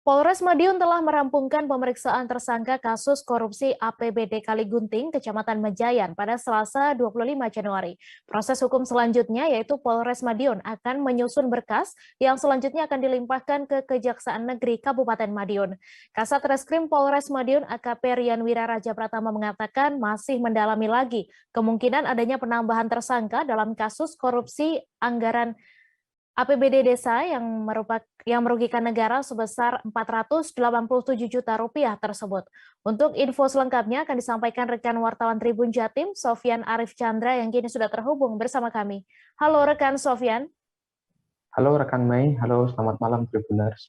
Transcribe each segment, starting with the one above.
Polres Madiun telah merampungkan pemeriksaan tersangka kasus korupsi APBD Kaligunting, Kecamatan Mejayan pada Selasa 25 Januari. Proses hukum selanjutnya yaitu Polres Madiun akan menyusun berkas yang selanjutnya akan dilimpahkan ke Kejaksaan Negeri Kabupaten Madiun. Kasat Reskrim Polres Madiun AKP Rian Wiraraja Pratama mengatakan masih mendalami lagi kemungkinan adanya penambahan tersangka dalam kasus korupsi anggaran APBD desa yang merugikan negara sebesar 487 juta rupiah tersebut. Untuk info selengkapnya akan disampaikan rekan wartawan Tribun Jatim, Sofyan Arif Chandra yang kini sudah terhubung bersama kami. Halo rekan Sofyan. Halo rekan Mei, halo selamat malam Tribuners.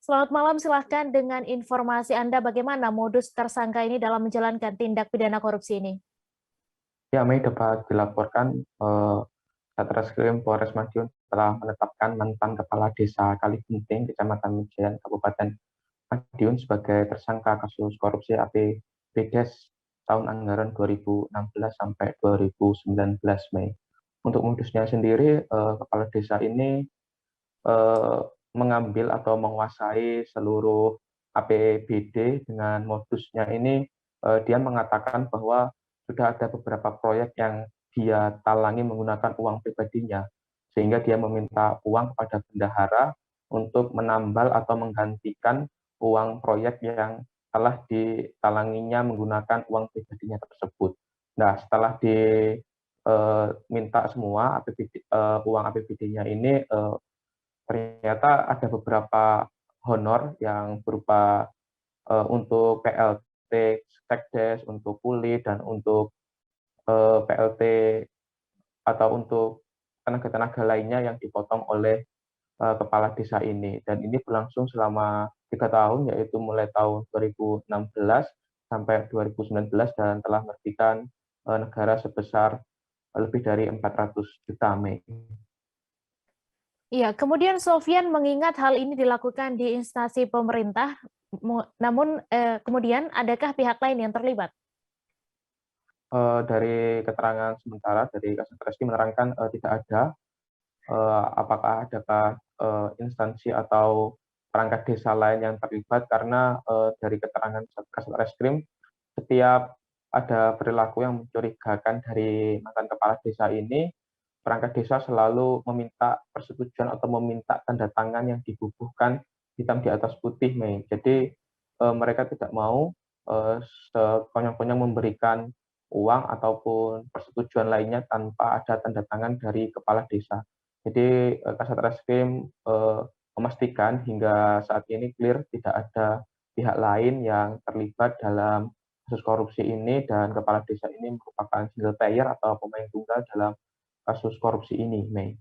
Selamat malam, silahkan dengan informasi Anda bagaimana modus tersangka ini dalam menjalankan tindak pidana korupsi ini. Ya Mei, dapat dilaporkan Satreskrim Polres Madiun telah menetapkan mantan Kepala Desa Kaligunting, Kecamatan Mejayan, Kabupaten Madiun sebagai tersangka kasus korupsi APBDes tahun anggaran 2016 sampai 2019 Mei. Untuk modusnya sendiri, Kepala Desa ini mengambil atau menguasai seluruh APBD dengan modusnya ini dia mengatakan bahwa sudah ada beberapa proyek yang dia talangi menggunakan uang pribadinya, sehingga dia meminta uang kepada bendahara untuk menambal atau menggantikan uang proyek yang telah ditalanginya menggunakan uang pribadinya tersebut. Nah, setelah diminta semua uang APBD-nya ini, ternyata ada beberapa honor yang berupa untuk PLT Sekdes, untuk kuli, dan untuk PLT atau untuk tenaga-tenaga lainnya yang dipotong oleh kepala desa ini. Dan ini berlangsung selama 3 tahun, yaitu mulai tahun 2016 sampai 2019 dan telah merugikan negara sebesar lebih dari 400 juta Mei. Iya, kemudian Sofyan mengingat hal ini dilakukan di instansi pemerintah, namun kemudian adakah pihak lain yang terlibat? Dari keterangan sementara dari Kasat Reskrim menerangkan tidak ada. Apakah adakah instansi atau perangkat desa lain yang terlibat, karena dari keterangan Kasat Reskrim setiap ada perilaku yang mencurigakan dari mantan kepala desa ini, perangkat desa selalu meminta persetujuan atau meminta tanda tangan yang dibubuhkan hitam di atas putih, Mei. Jadi mereka tidak mau sekonyong-konyong memberikan uang ataupun persetujuan lainnya tanpa ada tanda tangan dari kepala desa. Jadi Kasat Reskrim memastikan hingga saat ini clear tidak ada pihak lain yang terlibat dalam kasus korupsi ini, dan kepala desa ini merupakan single player atau pemain tunggal dalam kasus korupsi ini, Mei.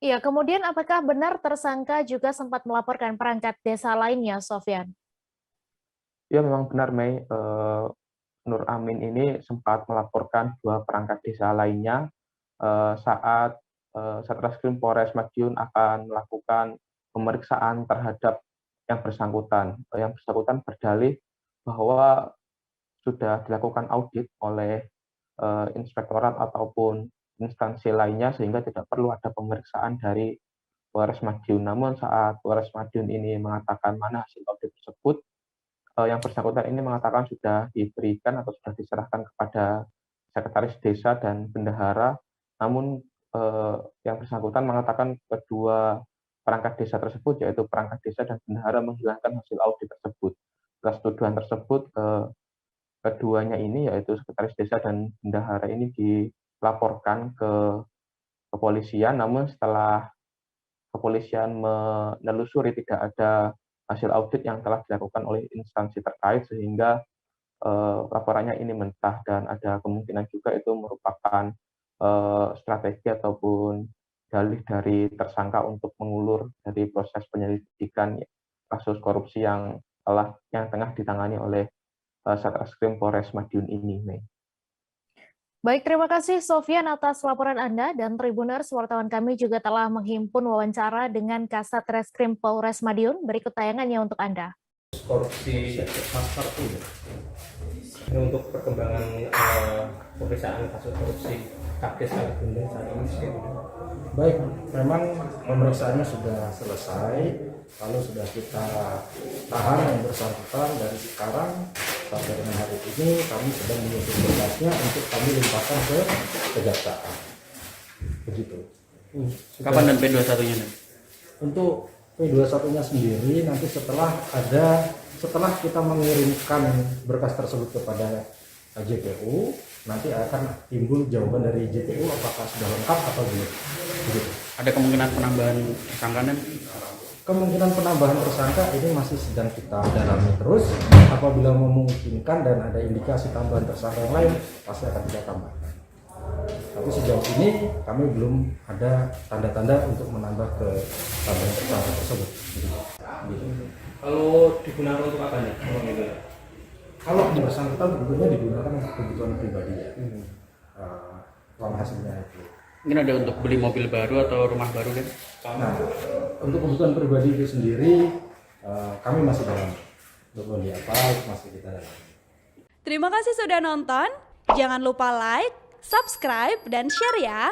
Iya, kemudian apakah benar tersangka juga sempat melaporkan perangkat desa lainnya, Sofyan? Ya, memang benar, Mei. Nur Amin ini sempat melaporkan 2 perangkat desa lainnya saat Satreskrim Polres Madiun akan melakukan pemeriksaan terhadap yang bersangkutan. Yang bersangkutan berdalih bahwa sudah dilakukan audit oleh inspektorat ataupun instansi lainnya, sehingga tidak perlu ada pemeriksaan dari Polres Madiun. Namun saat Polres Madiun ini mengatakan mana hasil audit tersebut, yang bersangkutan ini mengatakan sudah diberikan atau sudah diserahkan kepada sekretaris desa dan bendahara. Namun yang bersangkutan mengatakan kedua perangkat desa tersebut, yaitu perangkat desa dan bendahara, menghilangkan hasil audit tersebut. Atas tuduhan tersebut, keduanya ini, yaitu sekretaris desa dan bendahara ini, dilaporkan ke kepolisian. Namun setelah kepolisian menelusuri, tidak ada hasil audit yang telah dilakukan oleh instansi terkait, sehingga laporannya ini mentah, dan ada kemungkinan juga itu merupakan strategi ataupun dalih dari tersangka untuk mengulur dari proses penyelidikan kasus korupsi yang tengah ditangani oleh Satreskrim Polres Madiun ini, Mei. Baik, terima kasih Sofyan atas laporan Anda, dan Tribuners, wartawan kami juga telah menghimpun wawancara dengan Kasat Reskrim Polres Madiun. Berikut tayangannya untuk Anda. Korupsi pasar itu Ini untuk perkembangan pemeriksaan kasus korupsi Kapdes Kaligunting saat ini seperti itu. Baik, memang pemeriksaannya sudah selesai, lalu sudah kita tahan yang bersangkutan. Dari sekarang sampai dengan hari ini kami sedang menyusun berkasnya untuk kami limpahkan ke kejaksaan. Begitu. Kapan dan P21-nya? Untuk P21-nya sendiri nanti setelah kita mengirimkan berkas tersebut kepada JPU, nanti akan timbul jawaban dari JPU apakah sudah lengkap atau belum. Begitu. Ada kemungkinan penambahan tersangka? Kemungkinan penambahan tersangka ini masih sedang kita dalami terus. Apabila memungkinkan dan ada indikasi tambahan tersangka yang lain, pasti akan kita tambahkan. Tapi sejauh ini kami belum ada tanda-tanda untuk menambah ke tambahan tersangka tersebut. Gitu. Kalau digunakan untuk apa nih? Kalau yang bersangkutan tentunya digunakan untuk kebutuhan pribadi ya. Uang hasilnya itu. Mungkin ada untuk beli mobil baru atau rumah baru kan? Nah, untuk kebutuhan pribadi itu sendiri kami masih dalam untuk melihat apa masih kita dalam. Terima kasih sudah nonton. Jangan lupa like, subscribe, dan share ya.